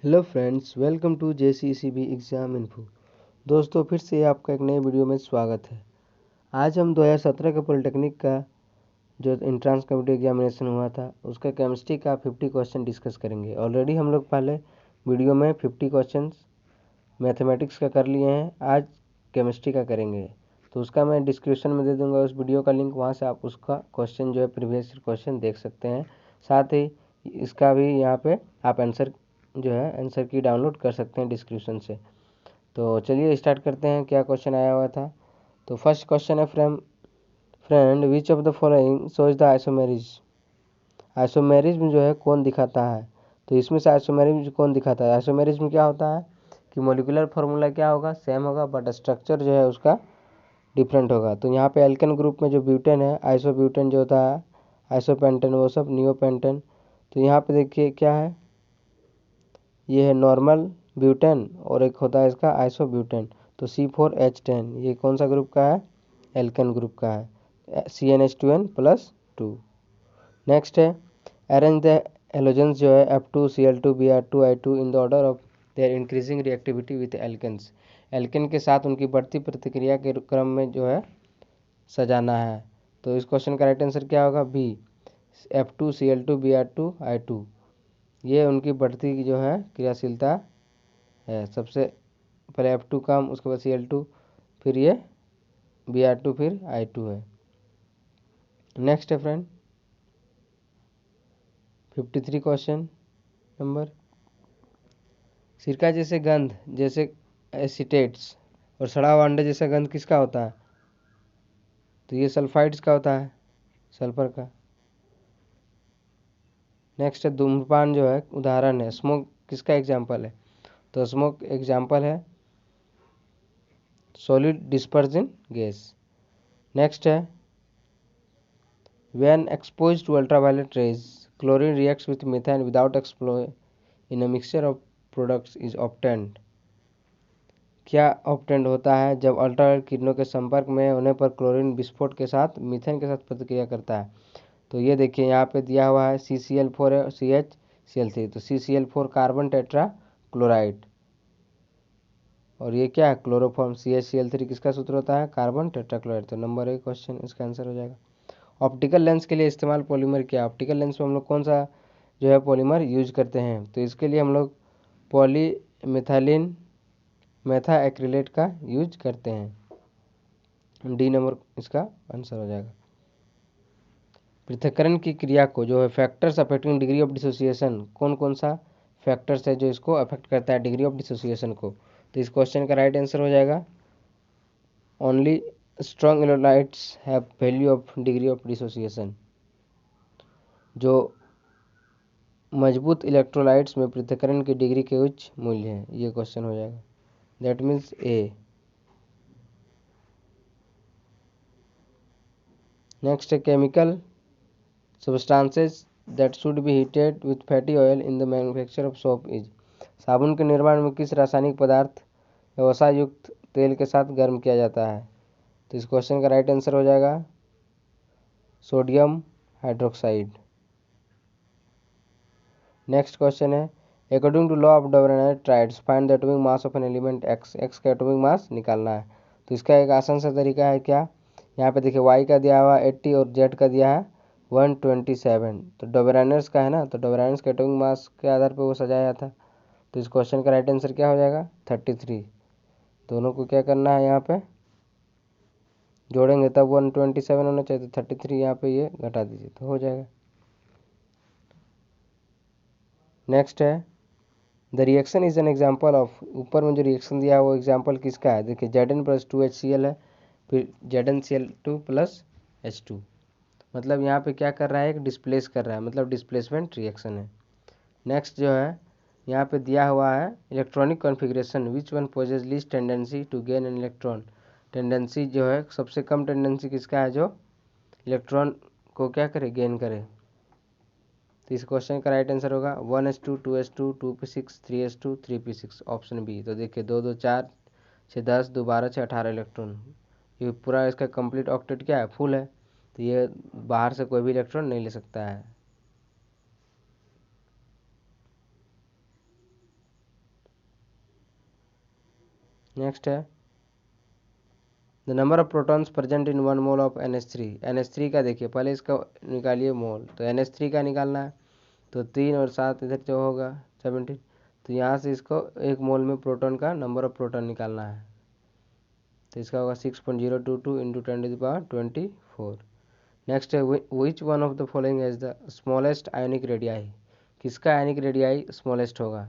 Hello friends, welcome to JCCB exam info. दोस्तों, फिर से आपका एक नए वीडियो में स्वागत है। आज हम 2017 के पॉलिटेक्निक का जो एंट्रेंस कम्पिटिटिव एग्जामिनेशन हुआ था उसका केमिस्ट्री का 50 क्वेश्चन डिस्कस करेंगे। ऑलरेडी हम लोग पहले वीडियो में 50 क्वेश्चंस मैथमेटिक्स का कर लिए हैं। आज केमिस्ट्री का करेंगे, तो उसका मैं डिस्क्रिप्शन में दे दूंगा उस वीडियो का लिंक। वहाँ से आप उसका क्वेश्चन जो है प्रीवियस क्वेश्चन देख सकते हैं। साथ ही इसका भी यहाँ पे आप आंसर की डाउनलोड कर सकते हैं डिस्क्रिप्शन से। तो चलिए स्टार्ट करते हैं, क्या क्वेश्चन आया हुआ था। तो फर्स्ट क्वेश्चन है friend which of the following shows the isomerism जो है कौन दिखाता है। तो इसमें से आइसोमेरिज्म कौन दिखाता है। आइसोमेरिज्म क्या होता है कि मोलिकुलर फार्मूला क्या होगा, सेम होगा, बट स्ट्रक्चर जो है उसका डिफरेंट होगा। तो यहाँ पे एल्केन ग्रुप में जो ब्यूटेन है, आइसोब्यूटेन जो होता है, आइसोपेंटेन वो सब, नियोपेंटेन। तो यहाँ पे देखिए क्या है, ये है नॉर्मल ब्यूटेन और एक होता है इसका आइसोब्यूटेन। तो C4H10 ये कौन सा ग्रुप का है, एल्केन ग्रुप का है, CnH2n+2। नेक्स्ट है अरेंज द हेलोजेंस जो है F2Cl2 Br2 I2 in the order of their increasing reactivity with alkenes. Alkene के साथ उनकी बढ़ती प्रतिक्रिया के क्रम में जो है सजाना है। तो इस क्वेश्चन का राइट आंसर क्या होगा, बी, F2Cl2 Br2 I2। ये उनकी बढ़ती की जो है क्रियाशीलता है। सबसे पहले F2 कम, उसके बाद Cl2, फिर ये Br2, फिर I2 है। नेक्स्ट है फ्रेंड 53 क्वेश्चन नंबर, सिरका जैसे गंध जैसे एसिटेट्स और सड़ा हुआ अंडे जैसा गंध किसका होता है। तो ये सल्फाइड्स का होता है, सल्फर का। नेक्स्ट है धूम्रपान जो है उदाहरण है, स्मोक किसका एग्जाम्पल है। तो स्मोक एग्जाम्पल है सॉलिड डिस्पर्जन गैस। नेक्स्ट है when exposed to ultraviolet rays chlorine reacts with methane without explosion in a mixture of products is obtained। क्या ऑब्टेंड होता है जब अल्ट्रावायलेट किरणों के संपर्क में होने पर क्लोरीन विस्फोट के साथ मीथेन के साथ प्रतिक्रिया करता है। तो ये देखिए यहाँ पे दिया हुआ है CCl4 है, CHCl3। तो CCl4 कार्बन टेट्रा क्लोराइड, और ये क्या है क्लोरोफॉर्म। CHCl3 किसका सूत्र होता है, कार्बन टेट्राक्लोराइड। तो नंबर 1 क्वेश्चन इसका आंसर हो जाएगा। ऑप्टिकल लेंस के लिए इस्तेमाल पॉलीमर क्या। ऑप्टिकल लेंस में हम लोग कौन सा जो है पॉलीमर यूज करते हैं। तो इसके लिए हम लोग पॉलीमिथाइलिन मेथा एक्रिलेट का यूज करते हैं। डी नंबर इसका आंसर हो जाएगा। पृथक्करण की क्रिया को जो है factors affecting degree of dissociation, कौन कौन सा फैक्टर्स है जो इसको अफेक्ट करता है डिग्री ऑफ डिसोसिएशन को। तो इस क्वेश्चन का राइट आंसर हो जाएगा only strong electrolytes have value of degree of dissociation. जो मजबूत इलेक्ट्रोलाइट्स में पृथक्करण की डिग्री के उच्च मूल्य हैं। ये क्वेश्चन हो जाएगा, दैट मीन्स ए। नेक्स्ट है chemical substances that should be heated with fatty oil in the manufacture of soap is. साबुन के निर्माण में किस रासायनिक पदार्थ या वसा युक्त तेल के साथ गर्म किया जाता है। तो इस क्वेश्चन का राइट आंसर हो जाएगा सोडियम हाइड्रोक्साइड। नेक्स्ट क्वेश्चन है according to law of Dobereiner triads find the atomic mass of an element X. X का एटॉमिक मास निकालना है। तो इसका एक आसान सा तरीका है क्या, यहाँ पे देखिए y का दिया हुआ 80 और z का दिया है 127। तो डबरनर्स का है ना, तो डबरनर्स के एटॉमिक मास के आधार पर वो सजाया था। तो इस क्वेश्चन का राइट आंसर क्या हो जाएगा 33। दोनों को क्या करना है, यहाँ पे जोड़ेंगे तब 127 होना चाहिए। तो 33 यहाँ पे ये घटा दीजिए तो हो जाएगा। नेक्स्ट है the reaction is an example of, ऊपर में जो रिएक्शन दिया है वो एग्जाम्पल किसका है। देखिए Zn+2HCl है, फिर ZnCl2+H2। मतलब यहाँ पे क्या कर रहा है, एक डिस्प्लेस कर रहा है, मतलब डिस्प्लेसमेंट रिएक्शन है। नेक्स्ट जो है यहाँ पे दिया हुआ है electronic configuration which one poses least tendency to gain an electron. Tendency जो है सबसे कम टेंडेंसी किसका है, जो इलेक्ट्रॉन को क्या करे, गेन करे। तो इस क्वेश्चन का राइट आंसर होगा 1s2 2s2 2p6 3s2 3p6 option B. तो देखिए 2 2 4 6 10 2 12 6 18 इलेक्ट्रॉन। ये पूरा इसका कंप्लीट ऑक्टेट क्या है, फुल है। तो ये बाहर से कोई भी इलेक्ट्रॉन नहीं ले सकता है। नेक्स्ट है the number of protons present in 1 mole of NH3। NH3 का देखिए, पहले इसका निकालिए मोल, तो NH3 का निकालना है, तो 3 और 7 इधर जो होगा 17, तो यहाँ से इसको 1 मोल में प्रोटॉन का नंबर ऑफ प्रोटॉन निकालना है, तो इसका होगा 6.022 इंटू 10⁻24। नेक्स्ट है which one of the following is the smallest ionic radii, किसका आयोनिक रेडियाई स्मॉलेस्ट होगा,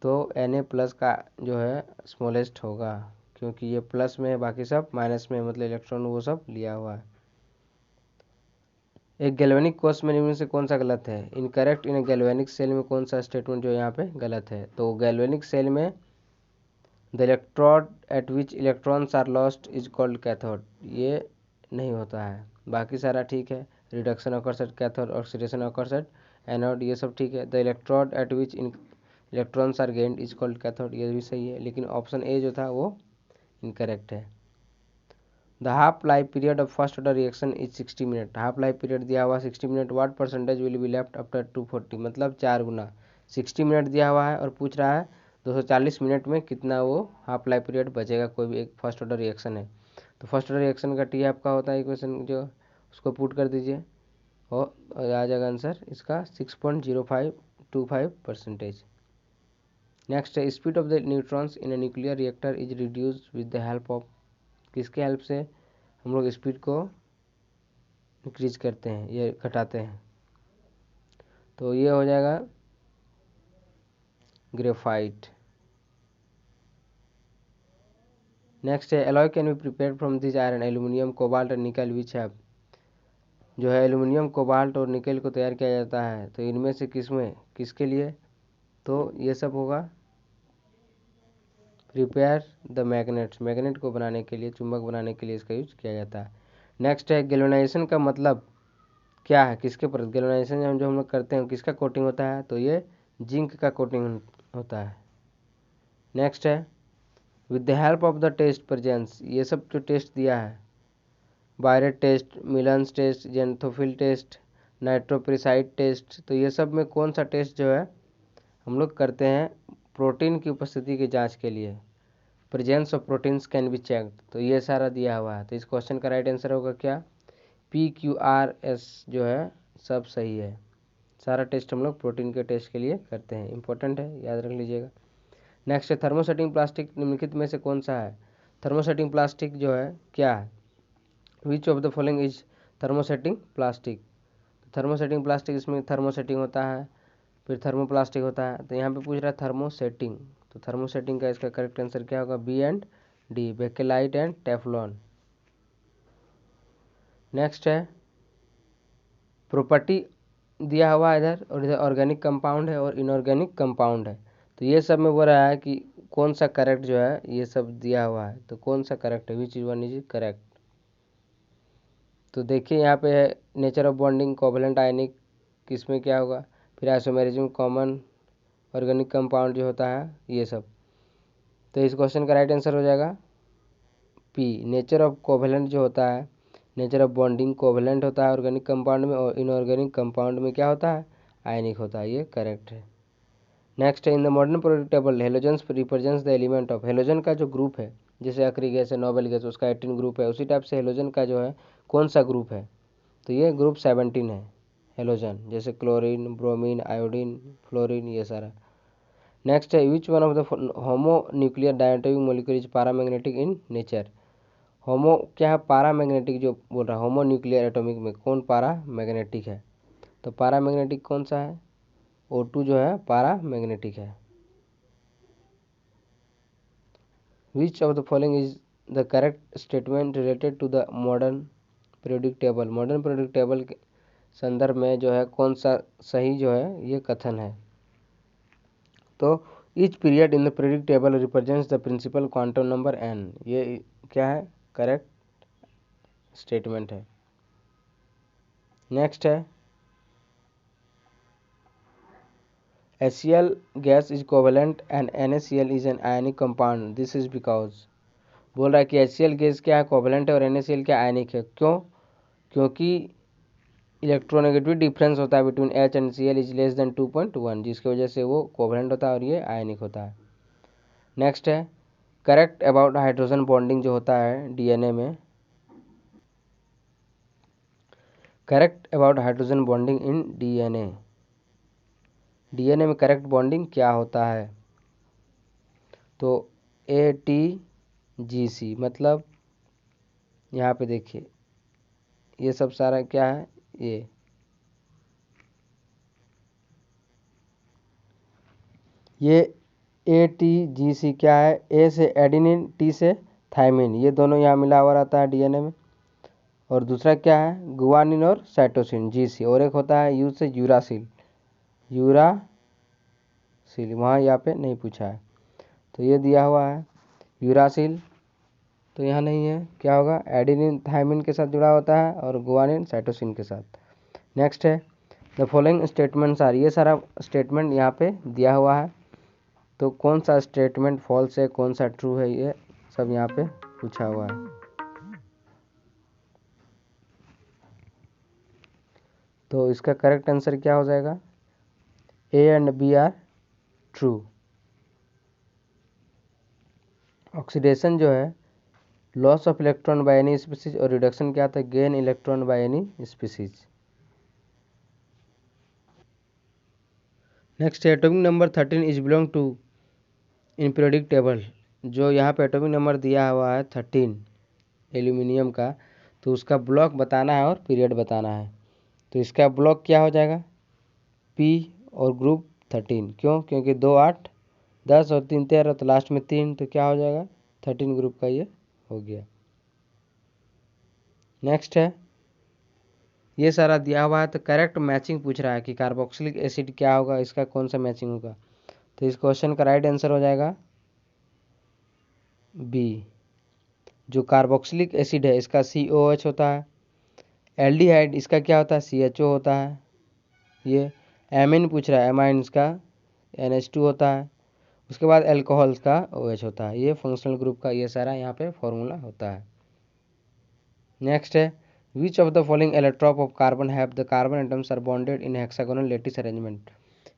तो Na+ का जो है स्मॉलेस्ट होगा, क्योंकि ये प्लस में है, बाकी सब माइनस में, मतलब इलेक्ट्रॉन वो सब लिया हुआ है। एक गैल्वेनिक कोर्स में निम्न से कौन सा गलत है, इनकरेक्ट इन गैल्वेनिक सेल में कौन सा स्टेटमेंट जो यहाँ पे गलत है, तो गैल्वेनिक सेल में the electrode at which electrons are lost is called cathode, ये नहीं होता है, बाकी सारा ठीक है। Reduction occurs at cathode, oxidation occurs at anode, ये सब ठीक है। The electrode at which electrons are gained is called cathode, ये भी सही है, लेकिन ऑप्शन ए जो था वो इनकरेक्ट है। The half life period of first order reaction is 60 minute, half life period दिया हुआ 60 minute, what percentage will be left after 240, मतलब 4 गुना, 60 मिनट दिया हुआ है और पूछ रहा है 240 मिनट में कितना वो हाफ लाइफ पीरियड बचेगा, कोई भी एक फर्स्ट ऑर्डर रिएक्शन है, तो फर्स्ट ऑर्डर रिएक्शन का टी आपका होता है इक्वेशन जो, उसको पुट कर दीजिए और आ जाएगा आंसर इसका 6.0525%। नेक्स्ट है speed of the neutrons in a nuclear reactor is reduce with the help of, किसके हेल्प से हम लोग स्पीड को इंक्रीज करते हैं, ये घटाते हैं, तो ये हो जाएगा ग्रेफाइट। नेक्स्ट है alloy can be prepared from this iron aluminium cobalt और निकल विच हैव, जो है एल्यूमिनियम कोबाल्ट और निकल को तैयार किया जाता है, तो इनमें से किसमें किसके लिए, तो ये सब होगा प्रिपेयर द मैग्नेट्स, मैग्नेट को बनाने के लिए, चुंबक बनाने के लिए इसका यूज किया जाता है। नेक्स्ट है गैल्वेनाइजेशन का मतलब क्या है, किसके पर गैल्वेनाइजेशन जो हम लोग करते हैं किसका कोटिंग होता है, तो ये जिंक का कोटिंग होता है। नेक्स्ट है with the help of the test presence, ये सब जो टेस्ट दिया है, biuret test, Millon's test, xanthophyll test, nitroprusside test, तो ये सब में कौन सा टेस्ट जो है हम लोग करते हैं प्रोटीन की उपस्थिति की जांच के लिए, presence of proteins can be checked, तो ये सारा दिया हुआ है, तो इस क्वेश्चन का राइट आंसर होगा क्या, PQRS जो है सब सही है, सारा टेस्ट हम लोग प्रोटीन के टेस्ट के लिए करते हैं, इंपॉर्टेंट है, याद रख लीजिएगा। नेक्स्ट है थर्मोसेटिंग प्लास्टिक निम्नलिखित में से कौन सा है, थर्मोसेटिंग प्लास्टिक जो है क्या है, which of the following is thermosetting plastic, thermosetting plastic, इसमें थर्मोसेटिंग होता है, फिर थर्मोप्लास्टिक होता है, तो यहाँ पे पूछ रहा है थर्मोसेटिंग, तो थर्मोसेटिंग का इसका करेक्ट आंसर क्या होगा, B and D, bakelite and Teflon. Next है प्रॉपर्टी दिया हुआ इधर, और इधर ऑर्गेनिक कंपाउंड है और इनऑर्गेनिक कंपाउंड है, तो ये सब में बोल रहा है कि कौन सा करेक्ट जो है, ये सब दिया हुआ है, तो कौन सा करेक्ट है, which is one is correct, तो देखिए यहाँ पे है नेचर ऑफ बॉन्डिंग, कोवलेंट आयनिक, किसमें क्या होगा, फिर आइसोमेरिज्म, कॉमन, ऑर्गेनिक कंपाउंड जो होता है ये सब, तो इस क्वेश्चन का राइट आंसर हो जाएगा P, नेचर ऑफ कोवलेंट जो होता है, नेचर ऑफ बॉन्डिंग कोवलेंट होता है ऑर्गेनिक कंपाउंड में, और इनऑर्गेनिक कंपाउंड में क्या होता है, आयनिक होता है, ये करेक्ट है। नेक्स्ट है in the modern periodic table halogens represents the element of, halogen का जो ग्रुप है, जैसे अक्री गैस है, नोबेल गैस, उसका 18 ग्रुप है, उसी टाइप से हेलोजन का जो है कौन सा ग्रुप है, तो ये ग्रुप 17 है हेलोजन, जैसे क्लोरीन, ब्रोमीन, आयोडीन, फ्लोरीन, ये सारा। नेक्स्ट है which one of the homonuclear diatomic molecule is paramagnetic in nature, homo क्या है, पैरामैग्नेटिक जो बोल रहा है, होमो न्यूक्लियर एटॉमिक में कौन पैरामैग्नेटिक है, तो पैरामैग्नेटिक कौन सा है, O2 जो है पैरामैग्नेटिक है। Which of the following is the correct statement related to the modern periodic table, modern periodic table के संदर्भ में जो है कौन सा सही जो है ये कथन है, तो each period in the periodic table represents the principal quantum number n, ये क्या है करेक्ट स्टेटमेंट है। नेक्स्ट है HCl gas is covalent and NaCl is an ionic compound, this is because, बोल रहा है कि HCl गैस क्या है कोवलेंट है और NaCl क्या आयनिक है, क्यों, क्योंकि इलेक्ट्रोनेगेटिव डिफरेंस होता है between H and Cl is less than 2.1, जिसकी वजह से वो कोवलेंट होता है और ये आयनिक होता है। नेक्स्ट है करेक्ट अबाउट हाइड्रोजन बॉन्डिंग जो होता है डीएनए में, correct about hydrogen bonding in DNA, DNA में करेक्ट बॉन्डिंग क्या होता है? तो ATGC, मतलब यहाँ पे देखिए ये सब सारा क्या है, ये ATGC क्या है? ए से एडिनिन, टी से थायमिन, ये दोनों यहाँ मिला हुआ रहता है डीएनए में। और दूसरा क्या है? गुआनिन और साइटोसिन, GC। और एक होता है यू से यूरासिल, यूरासिल वहाँ यहाँ पे नहीं पूछा है, तो ये दिया हुआ है यूरासिल, तो यहाँ नहीं है। क्या होगा? एडिनिन थायमिन के साथ जुड़ा होता है और गुआनिन साइटोसिन के साथ। नेक्स्ट है द फॉलोइंग स्टेटमेंट्स आर, ये सारा स्टेटमेंट यहाँ पे दिया हुआ है, तो कौन सा स्टेटमेंट फॉल्स है, कौन सा ट्रू है, ये सब यहाँ पे पूछा हुआ है। तो इसका करेक्ट आंसर क्या हो जाएगा? A and B are true. Oxidation जो है loss of electron by any species, और रिडक्शन क्या आता है? Gain electron by any species. Next atomic number 13 is belong to in periodic table, जो यहाँ पे एटॉमिक नंबर दिया हुआ है 13 एल्यूमिनियम का, तो उसका ब्लॉक बताना है और पीरियड बताना है। तो इसका ब्लॉक क्या हो जाएगा? P और ग्रुप 13। क्यों? क्योंकि 2 8 10 और 3 13, तो लास्ट में 3, तो क्या हो जाएगा? 13 ग्रुप का ये हो गया। नेक्स्ट है ये सारा दिया हुआ है, तो करेक्ट मैचिंग पूछ रहा है कि कार्बोक्सिलिक एसिड क्या होगा, इसका कौन सा मैचिंग होगा। तो इस क्वेश्चन का राइट आंसर हो जाएगा B। जो कार्बोक्सिलिक एसिड है इसका COH होता है, एल्डिहाइड इसका क्या होता है? CHO होता है। ये एमिन पूछ रहा है, एमाइन इसका NH2 होता है। उसके बाद एल्कोहल्स का OH होता है। ये फंक्शनल ग्रुप का ये सारा यहाँ पे फॉर्मूला होता है। नेक्स्ट है which of the following electron of carbon have the carbon atoms are bonded in hexagonal lattice arrangement.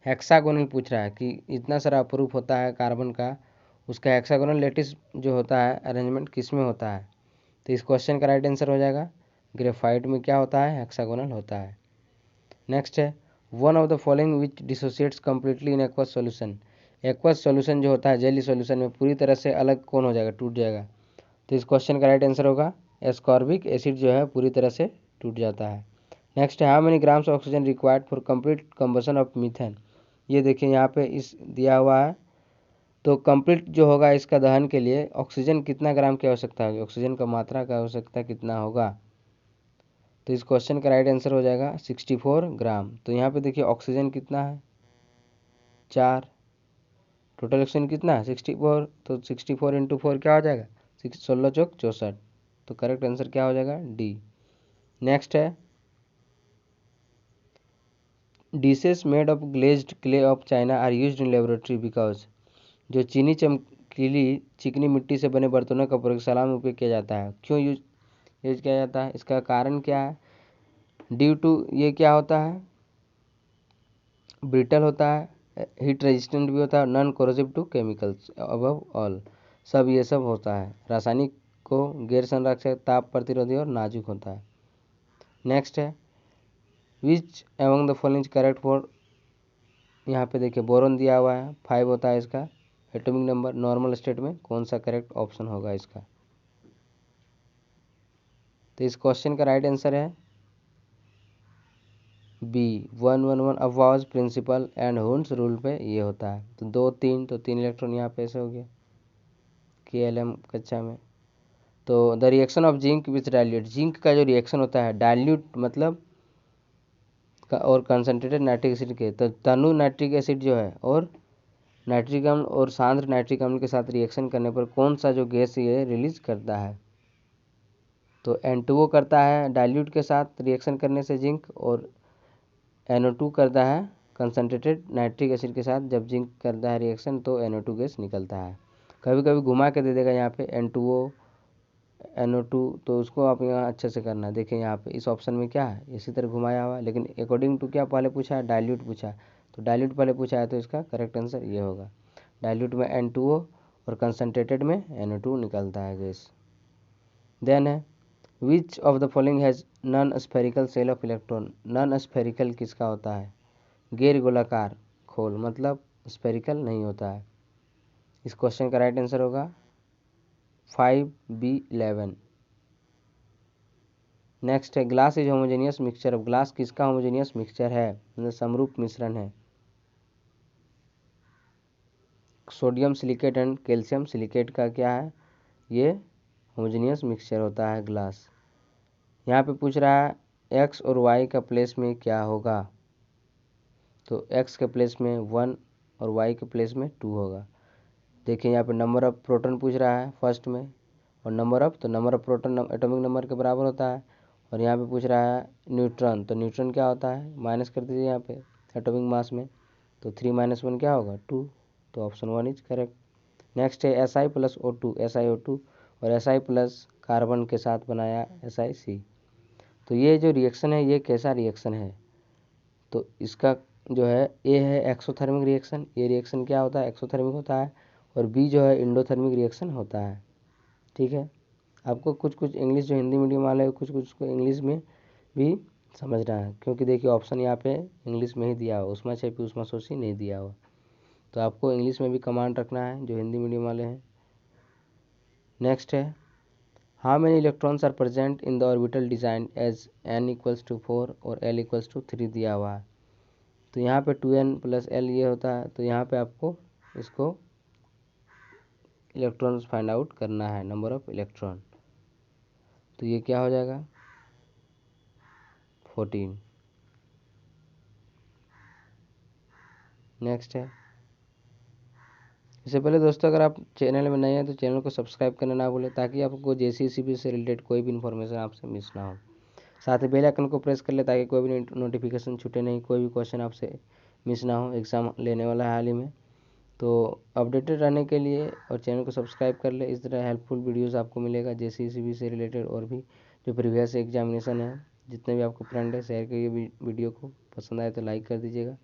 Hexagonal पूछ रहा है कि इतना सारा अप्रूफ होता है कार्बन का, उसका हेक्सागोनल लेटिस जो होता है अरेंजमेंट किस में होता है। तो इस क्वेश्चन का राइट आंसर हो जाएगा ग्रेफाइट में क्या होता है? हेक्सागोनल होता है। नेक्स्ट है one of the following which dissociates completely in aqueous solution, aqueous solution जो होता है जेली सॉल्यूशन में पूरी तरह से अलग कौन हो जाएगा? टूट जाएगा। तो इस क्वेश्चन का राइट आंसर होगा एस्कॉर्बिक एसिड जो है पूरी तरह से टूट जाता है। नेक्स्ट है how many grams oxygen required for complete combustion of methane. ये देखिए यहाँ पे इस दिया हुआ है, तो कंप्लीट जो होगा इसका दहन के लिए ऑक्सीजन कितना ग्राम की आवश्यकता होगी, ऑक्सीजन का मात्रा का आवश्यकता कितना होगा। तो इस क्वेश्चन का राइट आंसर हो जाएगा 64 ग्राम। तो यहाँ पे देखिए ऑक्सीजन कितना है? 4, टोटल ऑक्सीजन कितना है? 64, तो 64 इंटू 4 क्या हो जाएगा? 16 चौक 64। तो करेक्ट आंसर क्या हो जाएगा? D। नेक्स्ट है dishes made of glazed clay of China are used in laboratory because, जो चीनी चमकीली चिकनी मिट्टी से बने बर्तनों का प्रयोगशाला में उपयोग किया जाता है। क्यों यूज किया जाता है? इसका कारण क्या है? ड्यू टू ये क्या होता है? ब्रिटल होता है, हीट रेजिस्टेंट भी होता है, non corrosive to chemicals above all, सब ये सब होता है। रासायनिक को गैर संरक्षक, ताप प्रतिरोधी और नाजुक होता है। नेक्स्ट है which among the following correct for, यहाँ पे देखिए बोरोन दिया हुआ है 5 होता है इसका एटॉमिक नंबर, नॉर्मल स्टेट में कौन सा करेक्ट ऑप्शन होगा इसका। तो इस क्वेश्चन का राइट आंसर है B 111 अवाज प्रिंसिपल एंड हुन्स रूल पे ये होता है। तो 2 3, तो 3 इलेक्ट्रॉन यहाँ पे ऐसे हो गया KLM कक्षा में। तो the reaction of zinc with dilute, zinc का जो रिएक्शन होता है डाइल्यूट मतलब और कंसनट्रेटेड नाइट्रिक एसिड के, तो तनु नाइट्रिक एसिड जो है और नाइट्रिक अम्ल और सांद्र नाइट्रिक अम्ल के साथ रिएक्शन करने पर कौन सा जो गैस ये रिलीज करता है। तो N2O करता है डाइल्यूट के साथ रिएक्शन करने से जिंक, और NO2 करता है कंसनट्रेटेड नाइट्रिक एसिड के साथ, जब जिंक करता है रिएक्शन तो NO2 गैस निकलता है। कभी कभी घुमा के दे देगा यहाँ पे N2O NO2, तो उसको आप यहाँ अच्छे से करना। देखिए यहाँ पे इस ऑप्शन में क्या है, इसी तरह घुमाया हुआ, लेकिन अकॉर्डिंग टू क्या पहले पूछा है? डाइल्यूट पूछा, तो डाइल्यूट पहले पूछा है, तो इसका करेक्ट आंसर ये होगा। डाइल्यूट में N2O और कंसनट्रेटेड में NO2 निकलता है गैस। देन है which of the following has non spherical shell of electron. Non spherical किसका होता है? गैर गोलाकार खोल, मतलब स्फेरिकल नहीं होता है। इस क्वेश्चन का राइट आंसर होगा 5B11। नेक्स्ट है ग्लास इज होमोजेनियस मिक्सचर। अब ग्लास किसका होमोजेनियस मिक्सचर है, मतलब समरूप मिश्रण है? Sodium silicate and calcium silicate का क्या है, ये होमोजेनियस मिक्सचर होता है ग्लास। यहाँ पे पूछ रहा है x और y का प्लेस में क्या होगा, तो x के प्लेस में 1 और y के प्लेस में 2 होगा। देखिए यहाँ पे नंबर ऑफ प्रोटॉन पूछ रहा है फर्स्ट में, और number of proton atomic number के बराबर होता है। और यहाँ पे पूछ रहा है न्यूट्रॉन, तो न्यूट्रॉन क्या होता है, माइनस कर दीजिए यहाँ पे एटॉमिक मास में, तो 3 - 1 क्या होगा 2, तो ऑप्शन 1 इज करेक्ट। नेक्स्ट है Si + O2, SiO2 और Si प्लस कार्बन के साथ बनाया SiC। तो ये जो रिएक्शन है ये कैसा रिएक्शन है, तो इसका जो है ए है एक्सोथर्मिक रिएक्शन। ये रिएक्शन क्या होता है, एक्सोथर्मिक होता है। और बी जो है इंडोथर्मिक रिएक्शन होता है। ठीक है, आपको कुछ कुछ इंग्लिश जो हिंदी मीडियम वाले कुछ कुछ को इंग्लिश में भी समझना है, क्योंकि देखिए ऑप्शन यहाँ पे इंग्लिश में ही दिया हुआ, उसमें छेपी उसमें सोची नहीं दिया हुआ, तो आपको इंग्लिश में भी कमांड रखना है जो हिंदी मीडियम वाले हैं। नेक्स्ट है how many electrons are present in the orbital design as n = 4 और l = 3 दिया हुआ है। तो यहाँ पे 2n + l ये होता है, तो यहाँ पे आपको इसको इलेक्ट्रॉन्स फाइंड आउट करना है, नंबर ऑफ इलेक्ट्रॉन। तो ये क्या हो जाएगा 14। नेक्स्ट है, इससे पहले दोस्तों अगर आप चैनल में नए हैं तो चैनल को सब्सक्राइब करना ना भूलें, ताकि आपको JCCB से रिलेटेड कोई भी इन्फॉर्मेशन आपसे मिस ना हो। साथ ही बेल आइकन को प्रेस कर ले ताकि कोई भी नोटिफिकेशन छूटे नहीं, कोई भी क्वेश्चन आपसे मिस ना हो। एग्ज़ाम लेने वाला है हाल ही में, तो अपडेटेड रहने के लिए और चैनल को सब्सक्राइब कर ले। इस तरह हेल्पफुल वीडियोस आपको मिलेगा JCCB से रिलेटेड, और भी जो प्रीवियस एग्जामिनेशन है, जितने भी आपको फ्रेंड है शेयर करिए वीडियो को। पसंद आए तो लाइक कर दीजिएगा।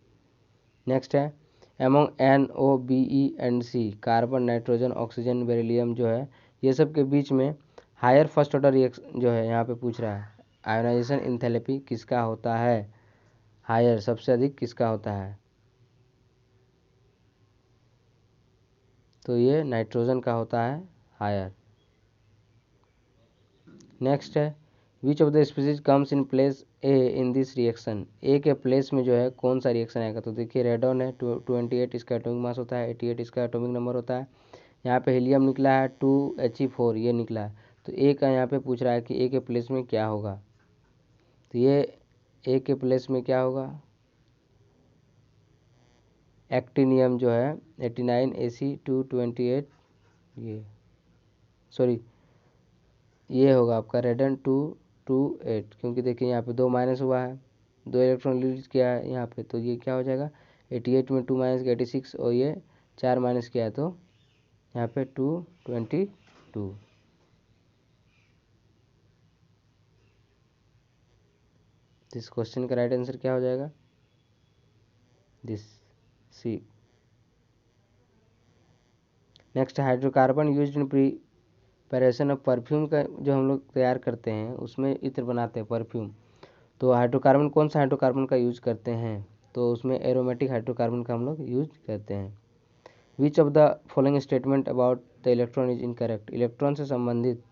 नेक्स्ट है among NO, BE and C, carbon, nitrogen, oxygen, beryllium जो है, ये सब के बीच में हायर फर्स्ट ऑर्डर रिएक्शन जो है यहाँ पे पूछ रहा है, आयोनाइजेशन इंथैल्पी किसका होता है, हायर सबसे अधिक किसका होता है, तो ये नाइट्रोजन का होता है हायर। नेक्स्ट है which of the species comes in place A in this reaction. A के प्लेस में जो है कौन सा रिएक्शन आएगा, तो देखिए रेडॉन है 28 इसका एटॉमिक मास होता है, 88 इसका एटॉमिक नंबर होता है। यहाँ पे हीलियम निकला है 2He4 ये निकला है, तो ए का यहाँ पे पूछ रहा है कि ए के प्लेस में क्या होगा, तो ये ए के प्लेस में क्या होगा, एक्टिनियम जो है 89 Ac228, ये सॉरी ये होगा आपका रेडन 228, क्योंकि देखिए यहाँ पे 2 माइनस हुआ है, 2 इलेक्ट्रॉन रिलीज किया है यहाँ पे, तो ये क्या हो जाएगा 88 में 2 माइनस 86, और ये 4 माइनस किया है, तो यहाँ पे 222। इस क्वेश्चन का राइट आंसर क्या हो जाएगा, this C. Next hydrocarbon used in preparation of perfume का, जो हम लोग तैयार करते हैं उसमें इत्र बनाते हैं परफ्यूम, तो हाइड्रोकार्बन कौन सा हाइड्रोकार्बन का यूज करते हैं, तो उसमें एरोमेटिक हाइड्रोकार्बन का हम लोग यूज करते हैं। विच of the following statement about the electron is incorrect. Electron से संबंधित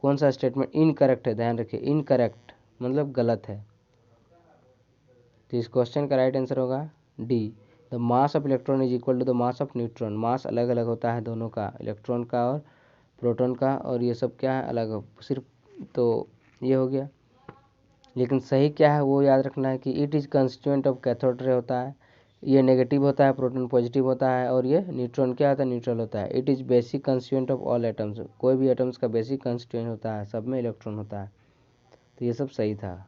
कौन सा स्टेटमेंट इनकरेक्ट है, ध्यान रखिए इनकरेक्ट मतलब गलत है, तो इस क्वेश्चन का राइट आंसर होगा D, the mass of electron is equal to the mass of neutron. Mass अलग अलग होता है दोनों का, इलेक्ट्रॉन का और प्रोटॉन का, और ये सब क्या है अलग सिर्फ, तो ये हो गया। लेकिन सही क्या है वो याद रखना है कि it is constituent of cathode ray होता है, ये नेगेटिव होता है, प्रोटॉन पॉजिटिव होता है, और ये न्यूट्रॉन क्या होता है न्यूट्रल होता है। It is basic constituent of all atoms, कोई भी एटम्स का बेसिक कंस्टिट्यूएंट होता है, सब में इलेक्ट्रॉन होता है, तो ये सब सही था।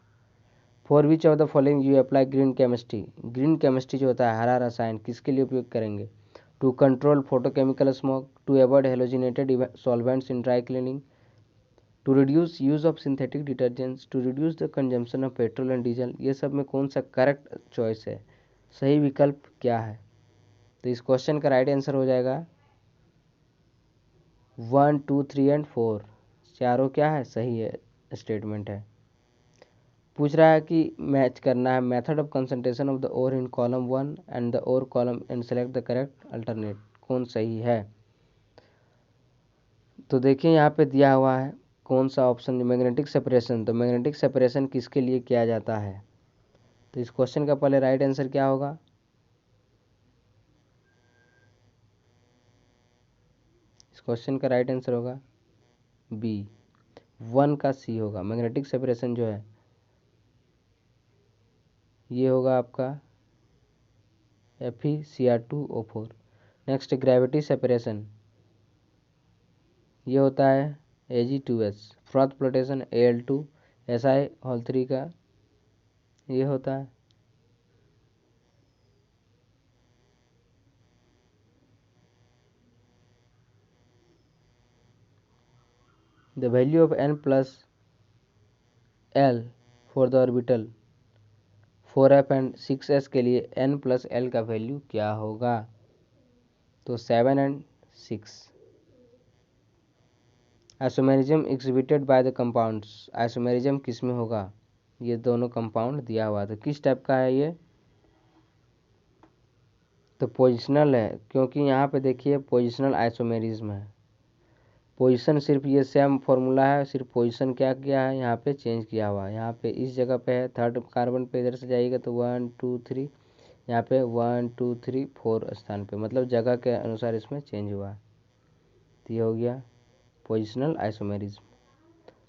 For which of the following you apply green chemistry. Green chemistry जो होता है हरा रसायन किसके लिए उपयोग करेंगे, to control photochemical smoke, to avoid halogenated solvents in dry cleaning, to reduce use of synthetic detergents, to reduce the consumption of petrol and diesel. ये सब में कौन सा करेक्ट चॉइस है, सही विकल्प क्या है, तो इस क्वेश्चन का राइट आंसर हो जाएगा 1 2 3 एंड 4 चारों क्या है, सही है स्टेटमेंट है। पूछ रहा है कि मैच करना है method of concentration of the ore in column 1 and the ore column and select the correct alternate, कौन सही है। तो देखिए यहाँ पे दिया हुआ है कौन सा ऑप्शन, मैग्नेटिक सेपरेशन। तो मैग्नेटिक सेपरेशन किसके लिए किया जाता है, तो इस क्वेश्चन का पहले राइट आंसर क्या होगा, इस क्वेश्चन का राइट आंसर होगा बी, 1 का सी होगा। मैग्नेटिक सेपरेशन जो है ये होगा आपका FeCr2O4। नेक्स्ट ग्रेविटी सेपरेशन, ये होता है Ag2S। फ्रॉथ फ्लोटेशन Al2Si3 का ये होता है। The value of n plus l for the orbital 4f and 6s के लिए n प्लस l का वैल्यू क्या होगा, तो 7 and 6। Isomerism exhibited by the compounds, isomerism किस में होगा, ये दोनों कंपाउंड दिया हुआ था, किस टाइप का है ये, तो पोजिशनल है, क्योंकि यहाँ पे देखिए पोजिशनल आइसोमेरिज्म है। पोजीशन सिर्फ ये सेम फॉर्मूला है, सिर्फ पोजीशन क्या किया है यहाँ पे चेंज किया हुआ है। यहाँ पे इस जगह पे है, थर्ड कार्बन पे इधर से जाइएगा तो 1 2 3, यहाँ पे 1 2 3 4 स्थान पे, मतलब जगह के अनुसार इसमें चेंज हुआ है। तो ये हो गया पोजिशनल आइसोमेरिज्म।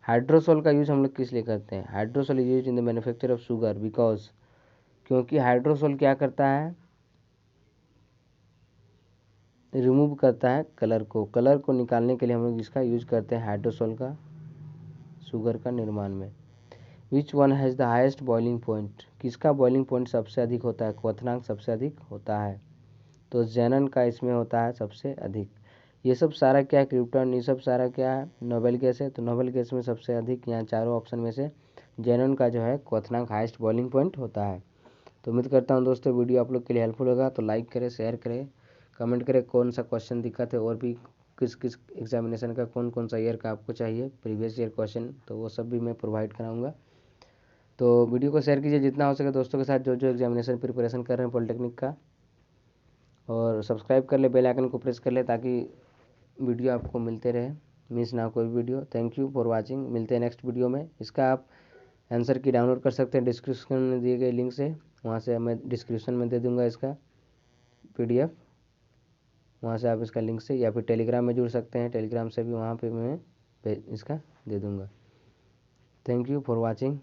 हाइड्रोसोल का यूज हम लोग किस लिए करते हैं, hydrosol use in the manufacture of sugar because, क्योंकि हाइड्रोसोल क्या करता है, रिमूव करता है कलर को, कलर को निकालने के लिए हम लोग इसका यूज करते हैं हाइड्रोसोल का शुगर का निर्माण में। Which one has the highest boiling point, किसका बॉइलिंग पॉइंट सबसे अधिक होता है, क्वथनांक सबसे अधिक होता है, तो जेनन का इसमें होता है सबसे अधिक। ये सब सारा क्या है, क्रिप्टॉन, ये सब सारा क्या है, नोबेल गैस है। तो नोबेल गैस में सबसे अधिक यहाँ चारों ऑप्शन में से जेनन का जो है क्वथनांक हाइस्ट बॉइलिंग पॉइंट होता है। तो उम्मीद करता हूँ दोस्तों वीडियो आप लोग के लिए हेल्पफुल होगा, तो लाइक करें, शेयर करें, कमेंट करें कौन सा क्वेश्चन दिक्कत है, और भी किस किस एग्जामिनेशन का कौन कौन सा ईयर का आपको चाहिए प्रीवियस ईयर क्वेश्चन, तो वो सब भी मैं प्रोवाइड कराऊंगा। तो वीडियो को शेयर कीजिए जितना हो सके दोस्तों के साथ जो जो एग्जामिनेशन प्रिपरेशन कर रहे हैं पॉलिटेक्निक का, और सब्सक्राइब कर ले, बेल आइकन को प्रेस कर ले ताकि वीडियो आपको मिलते रहे, मिस ना कोई video. Thank you for watching, मिलते हैं नेक्स्ट वीडियो में। इसका आप आंसर की डाउनलोड कर सकते हैं डिस्क्रिप्शन में दिए गए लिंक से, वहाँ से मैं डिस्क्रिप्शन में दे दूँगा इसका PDF, वहाँ से आप इसका लिंक से, या फिर टेलीग्राम में जुड़ सकते हैं, टेलीग्राम से भी वहाँ पे मैं इसका दे दूँगा। Thank you for watching.